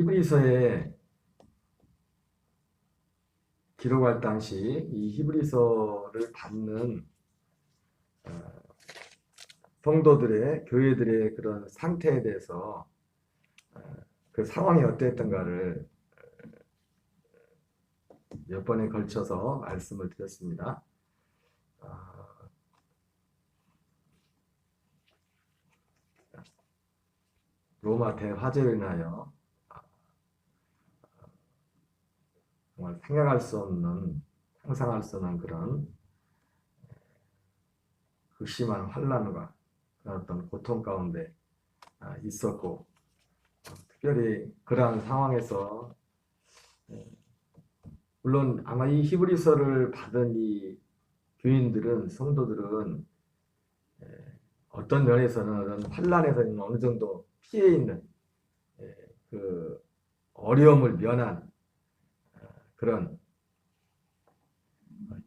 히브리서에 기록할 당시 이 히브리서를 받는 성도들의 교회들의 그런 상태에 대해서 그 상황이 어땠던가를 몇 번에 걸쳐서 말씀을 드렸습니다. 로마 대화재로 인하여 정말 생각할 수 없는, 상상할 수 없는 그런 극심한 환난과 그런 어떤 고통 가운데 있었고, 특별히 그러한 상황에서 물론 아마 이 히브리서를 받은 이 교인들은, 성도들은 어떤 면에서는 어떤 환난에서는 어느 정도 피해 있는 그 어려움을 면한 그런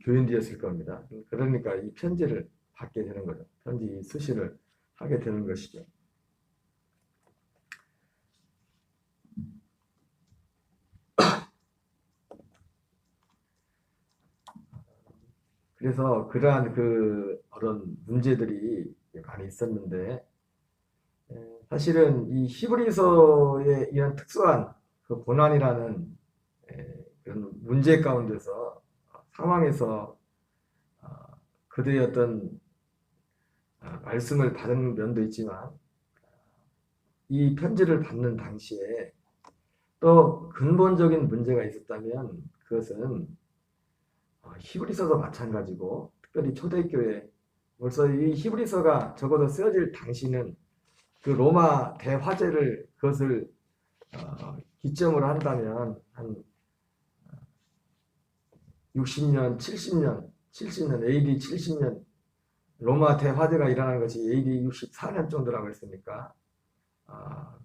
교인들이었을 겁니다. 그러니까 이 편지를 받게 되는 거죠. 편지 수시를 하게 되는 것이죠. 그래서 그러한 그런 문제들이 많이 있었는데, 사실은 이 히브리서의 이런 특수한 그 고난이라는 그런 문제 가운데서 상황에서 그들의 어떤 말씀을 받은 면도 있지만, 이 편지를 받는 당시에 또 근본적인 문제가 있었다면 그것은 히브리서도 마찬가지고, 특별히 초대교회, 벌써 이 히브리서가 적어도 쓰여질 당시는 그 로마 대화재를 그것을 기점으로 한다면 한 60년, 70년, AD 70년 로마 대화재가 일어난 것이 AD 64년 정도라고 했으니까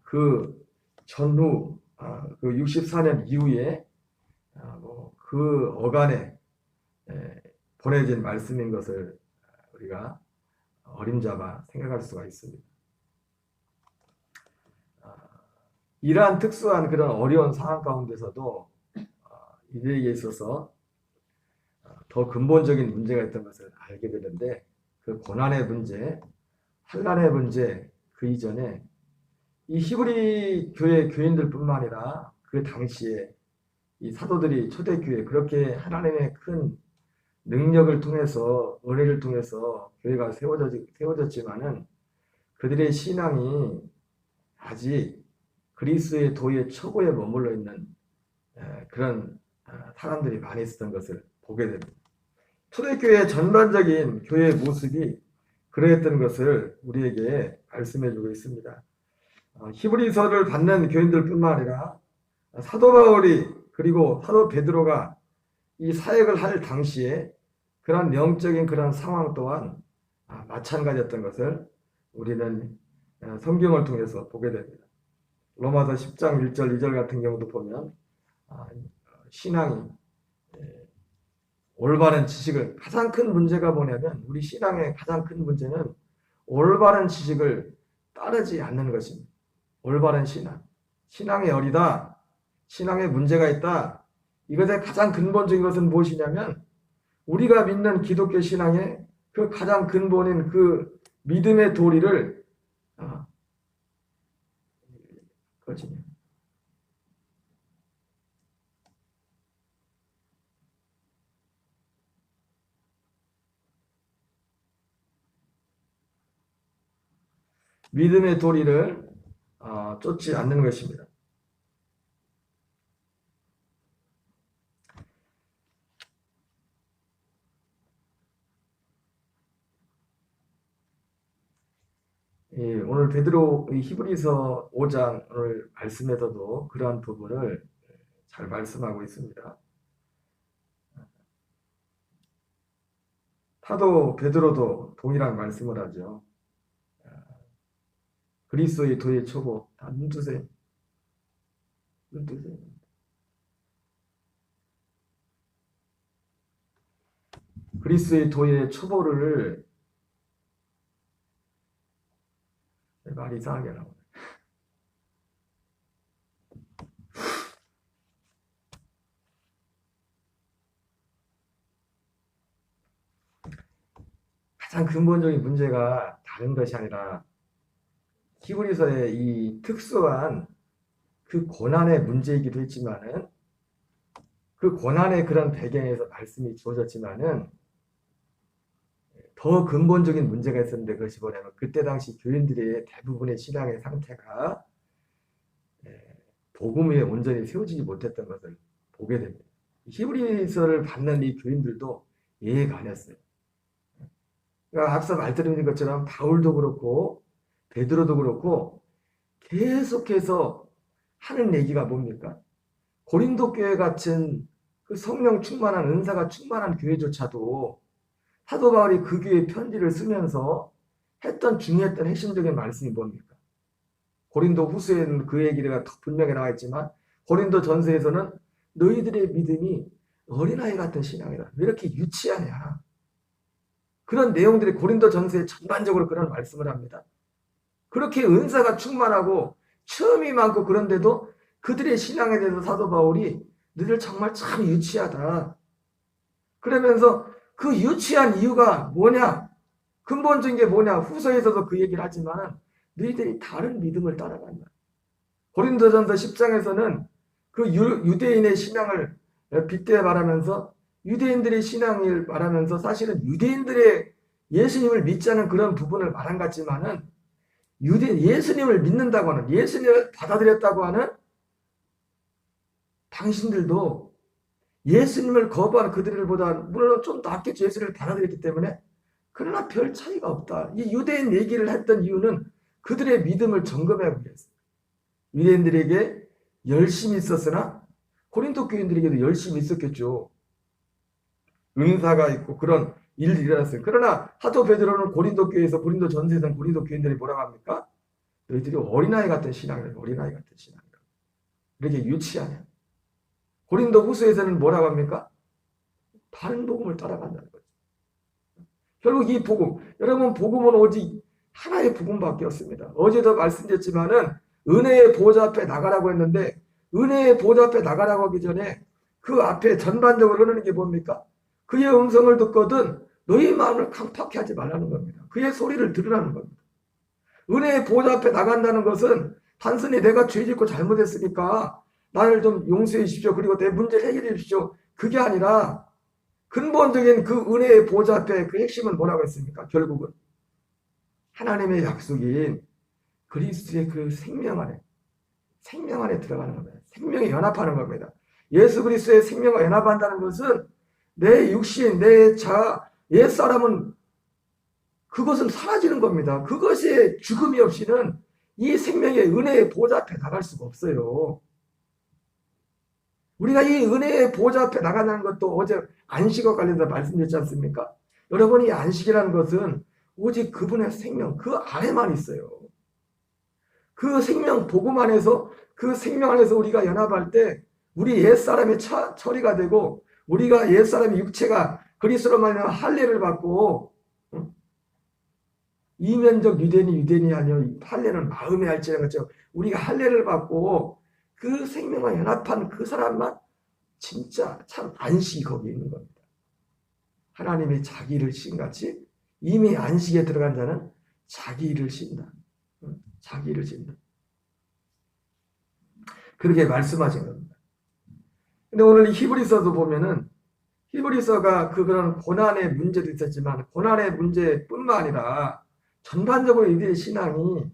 그 전후 그 64년 이후에 그 어간에 보내진 말씀인 것을 우리가 어림잡아 생각할 수가 있습니다. 이러한 특수한 그런 어려운 상황 가운데서도 이들에게 있어서 더 근본적인 문제가 있던 것을 알게 되는데, 그 고난의 문제, 환난의 문제, 그 이전에 이 히브리 교회 교인들뿐만 아니라 그 당시에 이 사도들이 초대교회, 그렇게 하나님의 큰 능력을 통해서, 은혜를 통해서 교회가 세워졌지만은 그들의 신앙이 아직 그리스의 도의 초고에 머물러 있는 그런 사람들이 많이 있었던 것을 보게 됩니다. 초대교회의 전반적인 교회의 모습이 그러했던 것을 우리에게 말씀해주고 있습니다. 히브리서를 받는 교인들뿐만 아니라 사도 바울이, 그리고 사도 베드로가 이 사역을 할 당시에 그런 영적인 그런 상황 또한 마찬가지였던 것을 우리는 성경을 통해서 보게 됩니다. 로마서 10장 1절 2절 같은 경우도 보면 신앙이 올바른 지식을, 가장 큰 문제가 뭐냐면, 우리 신앙의 가장 큰 문제는 올바른 지식을 따르지 않는 것입니다. 올바른 신앙, 신앙이 어리다, 신앙에 문제가 있다. 이것의 가장 근본적인 것은 무엇이냐면, 우리가 믿는 기독교 신앙의 그 가장 근본인 그 믿음의 도리를 그렇지. 믿음의 도리를 쫓지 않는 것입니다. 오늘 베드로 히브리서 5장 오늘 말씀에서도 그러한 부분을 잘 말씀하고 있습니다. 사도 베드로도 동일한 말씀을 하죠. 그리스도의 도의 초보, 다 눈뜨세요. 눈뜨세요. 그리스도의 도의 초보를, 말 이상하게 나오네. 가장 근본적인 문제가 다른 것이 아니라 히브리서의 이 특수한 그 고난의 문제이기도 했지만은 그 고난의 그런 배경에서 말씀이 주어졌지만은 더 근본적인 문제가 있었는데 그것이 뭐냐면 그때 당시 교인들의 대부분의 신앙의 상태가 복음 위에 온전히 세워지지 못했던 것을 보게 됩니다. 히브리서를 받는 이 교인들도 이해가 안 했어요. 그러니까 앞서 말씀드린 것처럼 바울도 그렇고 베드로도 그렇고 계속해서 하는 얘기가 뭡니까? 고린도 교회 같은 그 성령 충만한 은사가 충만한 교회조차도 사도 바울이 그 교회 편지를 쓰면서 했던 중요했던 핵심적인 말씀이 뭡니까? 고린도 후서에는 그 얘기가 더 분명히 나와 있지만 고린도 전서에서는 너희들의 믿음이 어린아이 같은 신앙이다. 왜 이렇게 유치하냐? 그런 내용들이 고린도 전서에 전반적으로 그런 말씀을 합니다. 그렇게 은사가 충만하고 체험이 많고 그런데도 그들의 신앙에 대해서 사도 바울이 너희들 정말 참 유치하다. 그러면서 그 유치한 이유가 뭐냐? 근본적인 게 뭐냐? 후서에서도 그 얘기를 하지만 너희들이 다른 믿음을 따라간다. 고린도전서 10장에서는 그 유대인의 신앙을 빗대어 말하면서 유대인들의 신앙을 말하면서 사실은 유대인들의 예수님을 믿지 않은 그런 부분을 말한 것 같지만은 예수님을 믿는다고 하는 예수님을 받아들였다고 하는 당신들도 예수님을 거부하는 그들보다 물론 좀 낫겠죠. 예수님을 받아들였기 때문에 그러나 별 차이가 없다. 이 유대인 얘기를 했던 이유는 그들의 믿음을 점검하기 위해서 유대인들에게 열심히 있었으나 고린도 교인들에게도 열심히 있었겠죠. 은사가 있고 그런 일들이 일어났어요. 그러나 사도 베드로는 고린도 교회에서 고린도 전서에서 고린도 교인들이 뭐라고 합니까? 너희들이 어린아이 같은 신앙이다. 어린아이 같은 신앙이다. 이렇게 유치하냐. 고린도 후서에서는 뭐라고 합니까? 다른 복음을 따라간다는 거죠. 결국 이 복음, 여러분 복음은 오직 하나의 복음밖에 없습니다. 어제도 말씀드렸지만은 은혜의 보좌 앞에 나가라고 했는데 은혜의 보좌 앞에 나가라고 하기 전에 그 앞에 전반적으로 흐르는 게 뭡니까? 그의 음성을 듣거든 너희 마음을 강팍해 하지 말라는 겁니다. 그의 소리를 들으라는 겁니다. 은혜의 보좌 앞에 나간다는 것은 단순히 내가 죄 짓고 잘못했으니까 나를 좀 용서해 주십시오. 그리고 내 문제를 해결해 주십시오. 그게 아니라 근본적인 그 은혜의 보좌 앞에 그 핵심은 뭐라고 했습니까? 결국은 하나님의 약속인 그리스도의 그 생명 안에 들어가는 겁니다. 생명에 연합하는 겁니다. 예수 그리스도의 생명과 연합한다는 것은 내 육신, 내 자아, 옛사람은 그것은 사라지는 겁니다. 그것이 죽음이 없이는 이 생명의 은혜의 보좌 앞에 나갈 수가 없어요. 우리가 이 은혜의 보좌 앞에 나간다는 것도 어제 안식과 관련해서 말씀드렸지 않습니까? 여러분, 이 안식이라는 것은 오직 그분의 생명, 그 안에만 있어요. 그 생명, 복음 안에서, 그 생명 안에서 우리가 연합할 때 우리 옛사람의 처리가 되고 우리가 옛사람의 육체가 그리스도로 말미암아 할례를 받고 이면적 유대인이 아니요 할례는 마음의 할지라는 것처럼 우리가 할례를 받고 그 생명과 연합한 그 사람만 진짜 참 안식이 거기에 있는 겁니다. 하나님이 자기 일을 신같이 이미 안식에 들어간 자는 자기 일을 신다. 자기 일을 신다. 그렇게 말씀하신 겁니다. 근데 오늘 히브리서도 보면은 히브리서가 그런 고난의 문제도 있었지만 고난의 문제뿐만 아니라 전반적으로 이들의 신앙이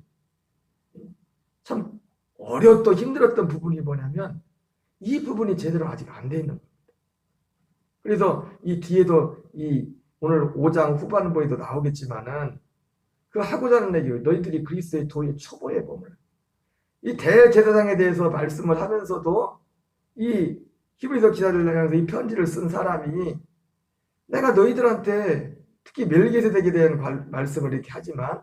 참 어렵고 힘들었던 부분이 뭐냐면 이 부분이 제대로 아직 안 돼 있는 겁니다. 그래서 이 뒤에도 이 오늘 5장 후반부에도 나오겠지만은 그 하고자 하는 얘기 너희들이 그리스도의 도의 초보의 몸을 이 대제사장에 대해서 말씀을 하면서도 이 히브리서 기자를 향해서 이 편지를 쓴 사람이 내가 너희들한테 특히 멜기세덱에 대한 말씀을 이렇게 하지만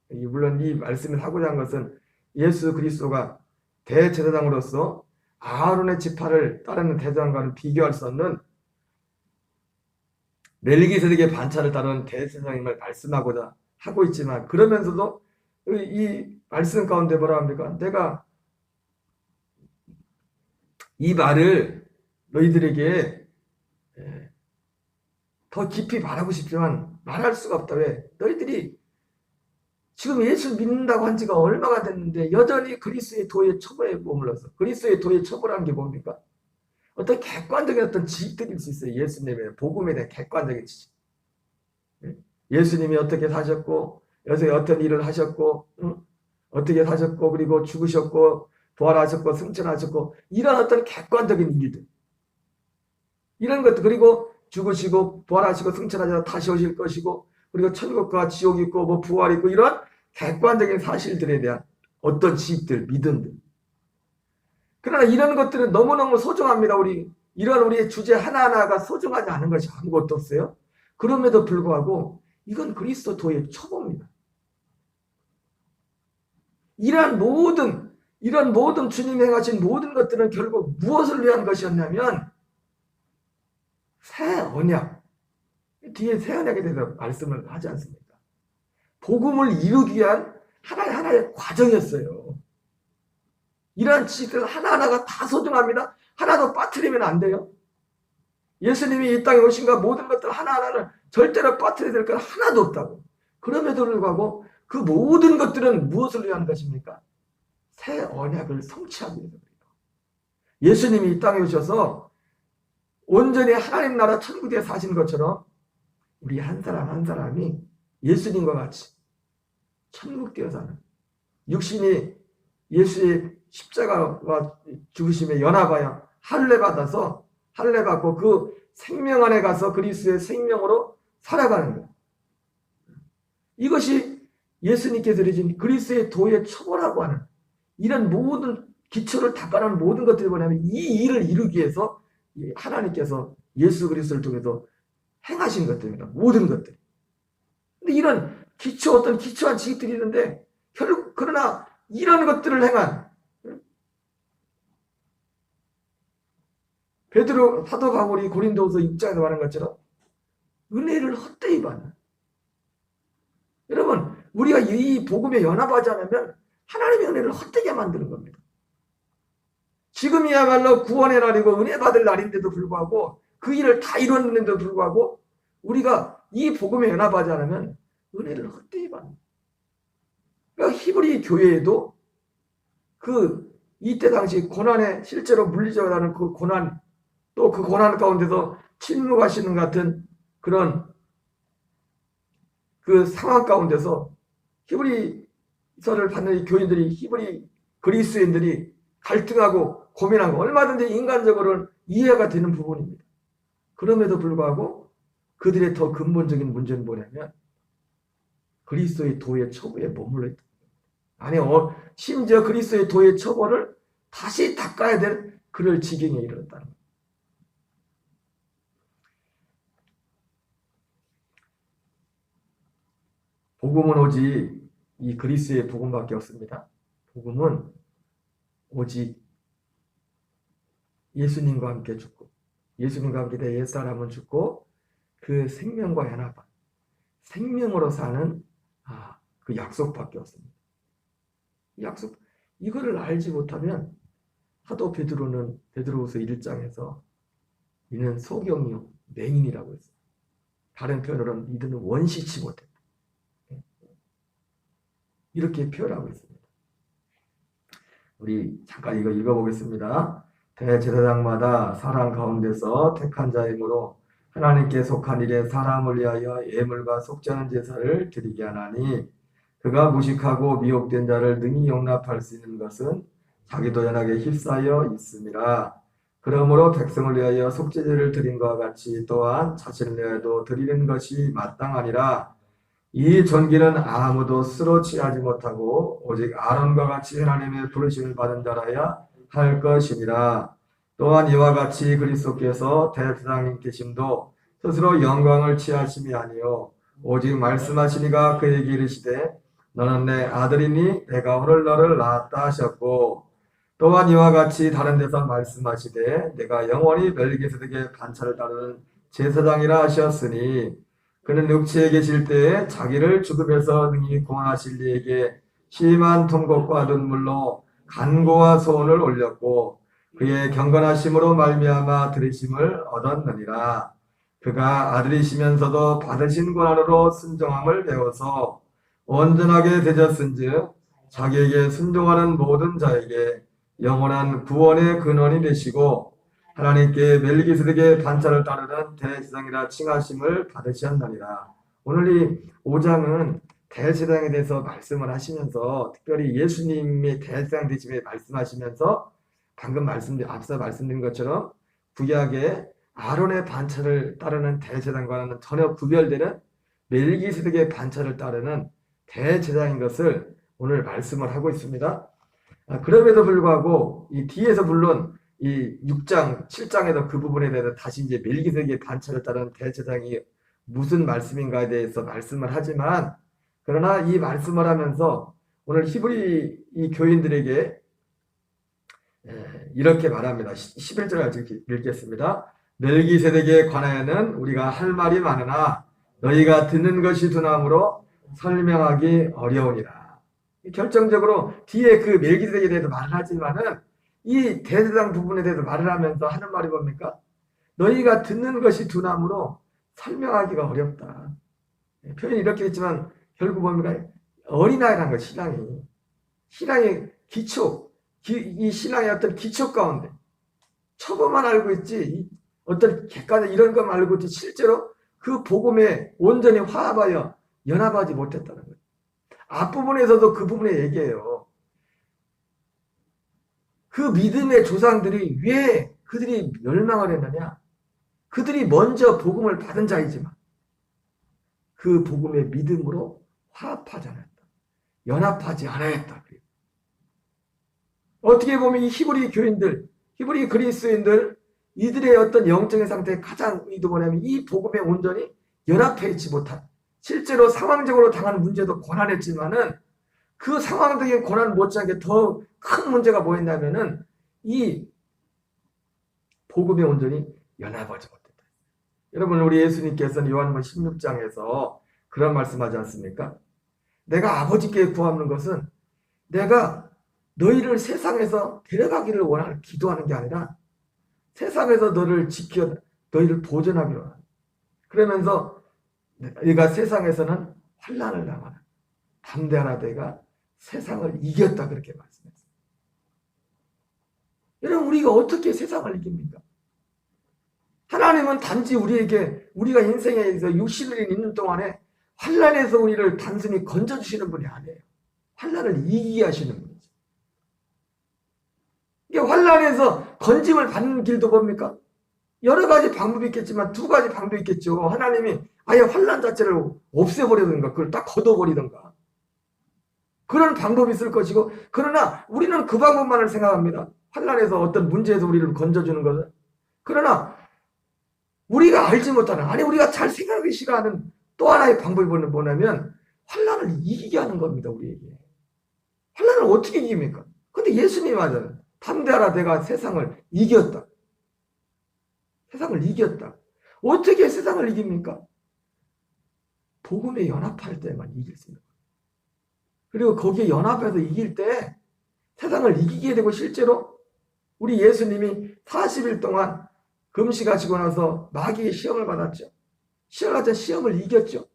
물론 이 말씀을 하고자 한 것은 예수 그리스도가 대제사장으로서 아론의 지파를 따르는 대제사장과는 비교할 수 없는 멜기세덱의 반차를 따르는 대제사장임을 말씀하고자 하고 있지만 그러면서도 이 말씀 가운데 뭐라 합니까? 내가 이 말을 너희들에게 더 깊이 말하고 싶지만 말할 수가 없다. 왜? 너희들이 지금 예수 믿는다고 한 지가 얼마가 됐는데 여전히 그리스도의 도의 처벌에 머물러서, 그리스도의 도의 처벌하는 게 뭡니까? 어떤 객관적인 어떤 지식들일 수 있어요. 예수님의 복음에 대한 객관적인 지식. 예수님이 어떻게 사셨고, 여기서 어떤 일을 하셨고, 어떻게 사셨고, 그리고 죽으셨고, 부활하셨고, 승천하셨고, 이런 어떤 객관적인 일들. 이런 것들, 그리고 죽으시고, 부활하시고, 승천하셔서 다시 오실 것이고, 그리고 천국과 지옥이 있고, 뭐 부활이 있고, 이런 객관적인 사실들에 대한 어떤 지식들, 믿음들. 그러나 이런 것들은 너무너무 소중합니다. 이런 우리의 주제 하나하나가 소중하지 않은 것이 아무것도 없어요. 그럼에도 불구하고, 이건 그리스도 도의 초보입니다. 이런 모든 주님이 행하신 모든 것들은 결국 무엇을 위한 것이었냐면, 새 언약. 뒤에 새 언약에 대해서 말씀을 하지 않습니까? 복음을 이루기 위한 하나의 과정이었어요. 이러한 지식들 하나하나가 다 소중합니다. 하나도 빠뜨리면 안 돼요. 예수님이 이 땅에 오신가 모든 것들 하나하나를 절대로 빠뜨려야 될 건 하나도 없다고. 그럼에도 불구하고 그 모든 것들은 무엇을 위한 것입니까? 새 언약을 성취하기 위해서입니다. 예수님이 이 땅에 오셔서 온전히 하나님 나라 천국에 사신 것처럼 우리 한 사람 한 사람이 예수님과 같이 천국 되어 사는, 육신이 예수의 십자가와 죽으심에 연합하여 할례 받고 그 생명 안에 가서 그리스도의 생명으로 살아가는 것. 이것이 예수님께서 드리신 그리스도의 도의 초보라고 하는, 이런 모든 기초를 닦아놓은 모든 것들이 뭐냐면 이 일을 이루기 위해서 하나님께서 예수 그리스도를 통해서 행하신 것들입니다. 모든 것들. 근데 이런 어떤 기초한 지식들이 있는데, 그러나 이런 것들을 행한 베드로 사도 바울이 고린도후서 6장에서 말한 것처럼 은혜를 헛되이 받는. 여러분, 우리가 이 복음에 연합하지 않으면 하나님의 은혜를 헛되게 만드는 겁니다. 지금이야말로 구원의 날이고 은혜 받을 날인데도 불구하고, 그 일을 다 이뤘는데도 불구하고 우리가 이 복음에 연합하지 않으면 은혜를 헛되이 받는. 그러니까 히브리 교회에도 이때 당시 고난에 실제로 물리적으로 하는 그 고난, 또 그 고난 가운데서 침묵하시는 같은 그런 그 상황 가운데서 히브리서를 받는 이 교인들이, 히브리 그리스도인들이 갈등하고 고민하고 얼마든지 인간적으로는 이해가 되는 부분입니다. 그럼에도 불구하고 그들의 더 근본적인 문제는 뭐냐면 그리스도의 도의 처보에 머물러 있다. 아니, 심지어 그리스도의 도의 처벌을 다시 닦아야 될 그럴 지경에 이르렀다는 겁니다. 복음은 오직 이 그리스도의 복음밖에 없습니다. 복음은 오직 예수님과 함께 죽고, 예수님과 함께 내 옛사람은 죽고 그 생명과 연합한 생명으로 사는 그 약속밖에 없습니다. 약속, 이거를 알지 못하면 사도 베드로는 베드로후서 1장에서 이는 소경이요 맹인이라고 했어요. 다른 표현으로는 이들은 원시치 못했다. 이렇게 표현하고 있습니다. 우리 잠깐 이거 읽어보겠습니다. 대제사장마다 사람 가운데서 택한 자이므로 하나님께 속한 일에 사람을 위하여 예물과 속죄하는 제사를 드리게 하나니, 그가 무식하고 미혹된 자를 능히 용납할 수 있는 것은 자기도 연하게 휩싸여 있음이라. 그러므로 백성을 위하여 속죄제를 드린 것과 같이 또한 자신을 위하여도 드리는 것이 마땅하니라. 이 전기는 아무도 스스로 취하지 못하고 오직 아론과 같이 하나님의 부르심을 받은 자라야 할 것이니라. 또한 이와 같이 그리스도께서 대제사장님 계심도 스스로 영광을 취하심이 아니요 오직 말씀하시니가 그에게 이르시되 너는 내 아들이니 내가 오늘 너를 낳았다 하셨고, 또한 이와 같이 다른 데서 말씀하시되 내가 영원히 멜기세덱의 반차를 따르는 제사장이라 하셨으니, 그는 육체에 계실 때에 자기를 죽음에서 능히 구원하실 이에게 심한 통곡과 눈물로 간구와 소원을 올렸고 그의 경건하심으로 말미암아 들으심을 얻었느니라. 그가 아들이시면서도 받으신 권한으로 순종함을 배워서 온전하게 되셨은즉 자기에게 순종하는 모든 자에게 영원한 구원의 근원이 되시고 하나님께 멜기세덱의 반차를 따르는 대제사장이라 칭하심을 받으셨나니라. 오늘 이 5장은 대제사장에 대해서 말씀을 하시면서 특별히 예수님의 대제사장 되심에 말씀하시면서 방금 앞서 말씀드린 것처럼 구약의 아론의 반차를 따르는 대제사장과는 전혀 구별되는 멜기세덱의 반차를 따르는 대제사장인 것을 오늘 말씀을 하고 있습니다. 그럼에도 불구하고 이 뒤에서 물론 이 6장, 7장에도 그 부분에 대해서 다시 이제 멜기세덱의 반차를 따르는 대제사장이 무슨 말씀인가에 대해서 말씀을 하지만 그러나 이 말씀을 하면서 오늘 히브리 이 교인들에게 이렇게 말합니다. 11절을 읽겠습니다. 멜기세덱에 관하여는 우리가 할 말이 많으나 너희가 듣는 것이 두나무로 설명하기 어려우니라. 결정적으로 뒤에 그 멜기세덱에 대해서 말을 하지만은 이 대제사장 부분에 대해서 말을 하면서 하는 말이 뭡니까? 너희가 듣는 것이 두나무로 설명하기가 어렵다. 표현이 이렇게 있지만 결국 뭡니까? 어린아이라는 것, 신앙의 기초, 이 신앙의 어떤 기초 가운데 초보만 알고 있지 어떤 객관적 이런 것만 알고 있지 실제로 그 복음에 온전히 화합하여 연합하지 못했다는 거예요. 앞부분에서도 그 부분에 얘기해요. 그 믿음의 조상들이 왜 그들이 멸망을 했느냐? 그들이 먼저 복음을 받은 자이지만 그 복음의 믿음으로 화합하지 않았다. 연합하지 않았다. 어떻게 보면 이 히브리 교인들, 히브리 그리스도인들 이들의 어떤 영적인 상태의 가장 의도 뭐냐면 이 복음에 온전히 연합해 있지 못한 실제로 상황적으로 당한 문제도 고난했지만은 그 상황적인 고난 못지않게 더 큰 문제가 뭐였냐면은 이 복음에 온전히 연합하지 못했다. 여러분 우리 예수님께서는 요한복음 16장에서 그런 말씀하지 않습니까? 내가 아버지께 구하는 것은 내가 너희를 세상에서 데려가기를 원하는 기도하는 게 아니라 세상에서 너를 지켜 너희를 보존하기로 하는. 그러면서 네가 세상에서는 환난을 당하는 담대하나 내가 세상을 이겼다 그렇게 말씀했어요. 여러분 우리가 어떻게 세상을 이깁니까? 하나님은 단지 우리가 인생에서 육신을 있는 동안에 환난에서 우리를 단순히 건져주시는 분이 아니에요. 환난을 이기게 하시는 분이죠. 이게 환난에서 건짐을 받는 길도 뭡니까? 여러 가지 방법이 있겠지만 두 가지 방법이 있겠죠. 하나님이 아예 환난 자체를 없애버리든가 그걸 딱 걷어버리든가 그런 방법이 있을 것이고 그러나 우리는 그 방법만을 생각합니다. 환난에서 어떤 문제에서 우리를 건져주는 것은 그러나 우리가 알지 못하는 아니 우리가 잘 생각하기 싫어하는 또 하나의 방법이 뭐냐면 환난을 이기게 하는 겁니다. 우리에게. 환난을 어떻게 이깁니까? 근데 예수님이 맞아요. 담대하라 내가 세상을 이겼다. 세상을 이겼다. 어떻게 세상을 이깁니까? 복음에 연합할 때만 이길 수 있는 거예요. 그리고 거기에 연합해서 이길 때 세상을 이기게 되고 실제로 우리 예수님이 40일 동안 금식하시고 나서 마귀의 시험을 받았죠. 시험을 이겼죠.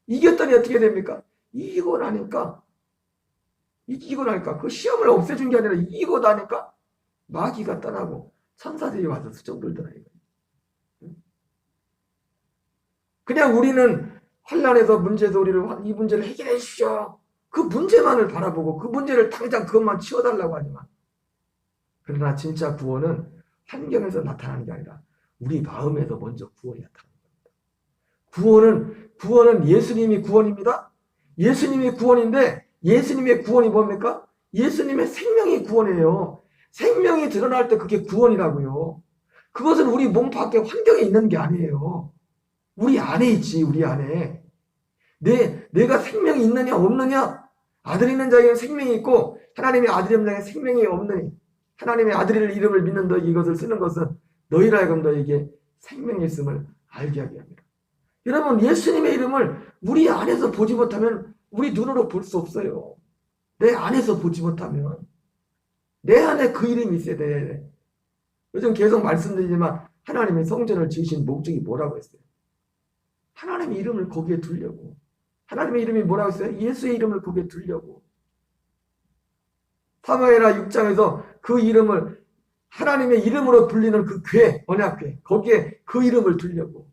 이겼더니 어떻게 됩니까? 이기고 나니까 그 시험을 없애준 게 아니라 이기고 나니까 마귀가 떠나고 천사들이 와서 수종들더라 이거예요. 그냥 우리는 환난에서 문제도 이 문제를 해결해 주십시오. 그 문제만을 바라보고 그 문제를 당장 그것만 치워달라고 하지만 그러나 진짜 구원은 환경에서 나타나는 게 아니라 우리 마음에서 먼저 구원이 나타나는 겁니다. 구원은 예수님이 구원입니다. 예수님이 구원인데 예수님의 구원이 뭡니까? 예수님의 생명이 구원이에요. 생명이 드러날 때 그게 구원이라고요. 그것은 우리 몸 밖에 환경에 있는 게 아니에요. 우리 안에 있지, 우리 안에. 내가 생명이 있느냐 없느냐? 아들 있는 자에게는 생명이 있고 하나님의 아들 있는 자에게는 생명이 없느니 하나님의 아들의 이름을 믿는 너희 이것을 쓰는 것은 너희라 하여금 너희에게 생명이 있음을 알게 하게 합니다. 여러분 예수님의 이름을 우리 안에서 보지 못하면 우리 눈으로 볼 수 없어요. 내 안에서 보지 못하면 내 안에 그 이름이 있어야 돼. 요즘 계속 말씀드리지만 하나님의 성전을 지으신 목적이 뭐라고 했어요? 하나님의 이름을 거기에 두려고. 하나님의 이름이 뭐라고 했어요? 예수의 이름을 거기에 두려고. 사무엘하 6장에서 그 이름을 하나님의 이름으로 불리는 그 궤, 언약궤, 거기에 그 이름을 두려고.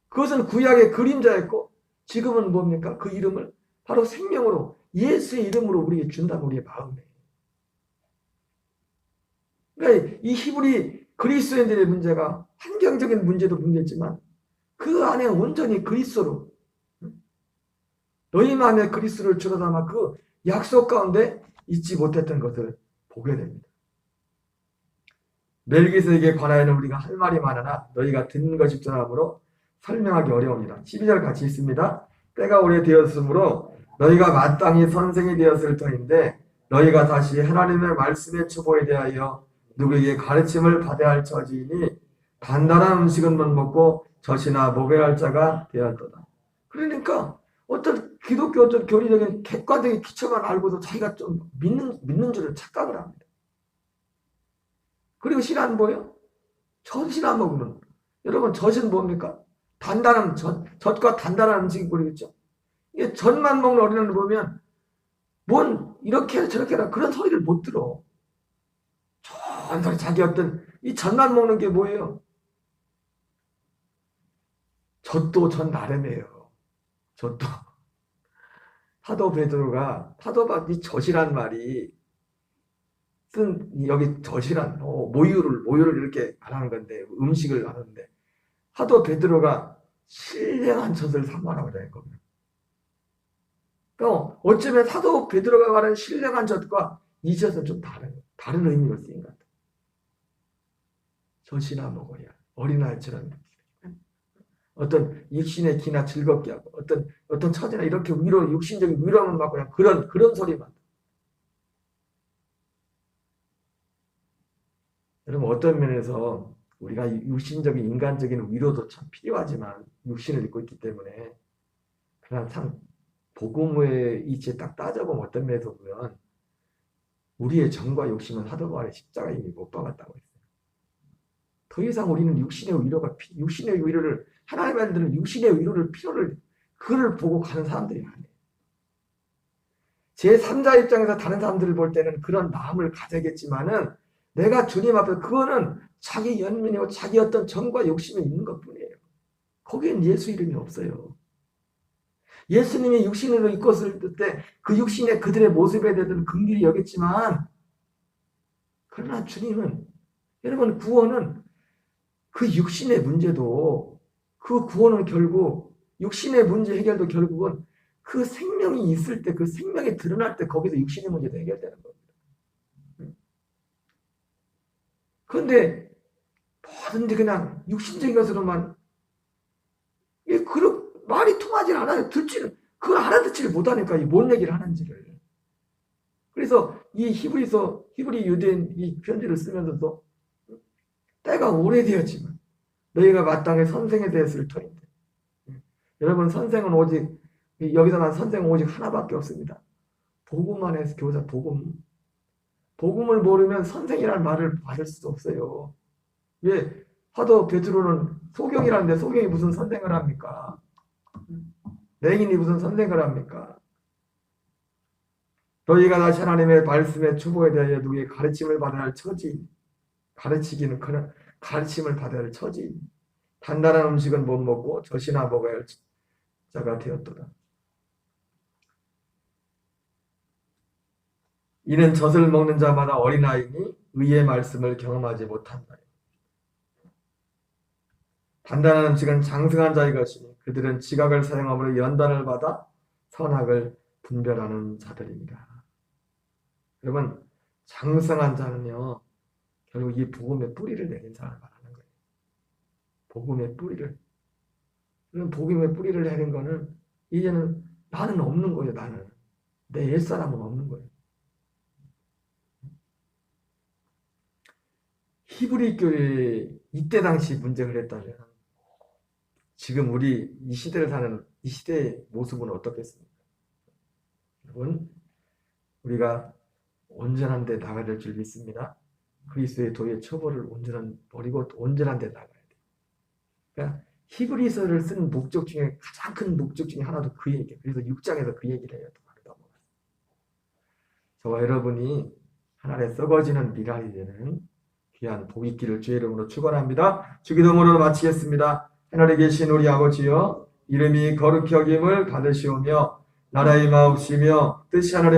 그것은 구약의 그림자였고 지금은 뭡니까? 그 이름을 바로 생명으로 예수의 이름으로 우리에게 준다는 우리의 마음에. 그러니까 이 히브리 그리스도인들의 문제가 환경적인 문제도 문제지만 그 안에 온전히 그리스도로 너희 마음에 그리스도를 주로 담아 그 약속 가운데 잊지 못했던 것을 보게 됩니다. 멜기세덱에 관하여는 우리가 할 말이 많으나 너희가 듣는 것이 전함으로 설명하기 어려우니라. 12절 같이 있습니다. 때가 오래되었으므로 너희가 마땅히 선생이 되었을 터인데 너희가 다시 하나님의 말씀의 추보에 대하여 누구에게 가르침을 받아야 할 처지이니 단단한 음식은 못 먹고 젖이나 먹어야 할 자가 되었도다. 그러니까 어떤 기독교 어떤 교리적인 객관적인 기초만 알고도 자기가 좀 믿는 줄을 착각을 합니다. 그리고 신앙은 뭐예요? 젖이 안 먹으면. 여러분 젖은 뭡니까? 단단한 젖과 단단한 음식이 모르겠죠. 이게 젖만 먹는 어린애를 보면 뭔 이렇게 해라 저렇게 해라 그런 소리를 못 들어. 좋은 소리 자기 어떤 이 젖만 먹는 게 뭐예요? 젖도 젖 나름이에요. 젖도. 사도 베드로가 이 젖이란 말이 쓴 여기 젖이란 모유를 이렇게 말하는 건데 음식을 하는데 사도 베드로가 신령한 젖을 사모하라고 된 겁니다. 그러니까 어쩌면 사도 베드로가 말하는 신령한 젖과 이 젖은 좀 다른 의미로 쓰인 것 같아요. 젖이나 먹어야 어린아이처럼 어떤 육신의 기나 즐겁게 하고 어떤 처지나 이렇게 육신적인 위로만 받고 그런 소리만. 여러분 어떤 면에서 우리가 육신적인 인간적인 위로도 참 필요하지만 육신을 입고 있기 때문에 그냥 참 복음의 이치에 딱 따져보면 어떤 면에서 보면 우리의 정과 욕심은 사도 바울의 십자가 이미 못 박았다고 했어요. 더 이상 우리는 육신의 위로를 하나님의 아들들은 육신의 위로를 그를 보고 가는 사람들이 아니에요. 제3자 입장에서 다른 사람들을 볼 때는 그런 마음을 가져야겠지만은 내가 주님 앞에 그거는 자기 연민이고 자기 어떤 정과 욕심이 있는 것뿐이에요. 거기엔 예수 이름이 없어요. 예수님이 육신으로 입었을 때 그 육신의 그들의 모습에 대해서는 긍휼히 여겼지만 그러나 주님은 여러분 구원은 그 육신의 문제도 그 구원은 결국 육신의 문제 해결도 결국은 그 생명이 있을 때 그 생명이 드러날 때 거기서 육신의 문제도 해결되는 겁니다. 그런데 뭐든지 그냥 육신적인 것으로만 말이 통하지 않아요. 그걸 알아듣지를 못하니까 뭔 얘기를 하는지를. 그래서 이 히브리 유대인 이 편지를 쓰면서도 때가 오래되었지만 너희가 마땅히 선생에 대했을 터인데 여러분 선생은 오직 여기서만 선생은 오직 하나밖에 없습니다. 복음 안에서 교사 복음을 모르면 선생이라는 말을 받을 수 없어요. 왜 사도 베드로는 소경이라는데 소경이 무슨 선생을 합니까? 맹인이 무슨 선생을 합니까? 너희가 다시 하나님의 말씀의 추구에 대하여 누구의 가르침을 받아야 할 처지 가르치기는 그런 가르침을 받아야 할 처지 단단한 음식은 못 먹고 젖이나 먹어야 할 자가 되었도다. 이는 젖을 먹는 자마다 어린아이니 의의 말씀을 경험하지 못한다. 단단한 음식은 장성한 자의 것이니 그들은 지각을 사용함으로 연단을 받아 선악을 분별하는 자들입니다. 여러분 장성한 자는요 결국 이 복음의 뿌리를 내린 사람을 말하는 거예요. 복음의 뿌리를. 그럼 복음의 뿌리를 내린 거는 이제는 나는 없는 거예요. 나는. 내 옛사람은 없는 거예요. 히브리 교회 이때 당시 문제를 했다면 지금 우리 이 시대를 사는 이 시대의 모습은 어떻겠습니까? 여러분 우리가 온전한 데 나가야 될 줄 믿습니다. 그리스도의 도의 처벌을 버리고 온전한 데 나가야 돼. 그러니까 히브리서를 쓴 목적 중에 가장 큰 목적 중에 하나도 그 얘기예요. 그래서 6장에서 그 얘기를 해요. 저와 여러분이 하늘에 썩어지는 미랄이 되는 귀한 복 있기를 주의 이름으로 축원합니다. 주기도문으로 마치겠습니다. 하늘에 계신 우리 아버지여, 이름이 거룩히 여김을 받으시오며 나라의 마옵시며 뜻이 하늘에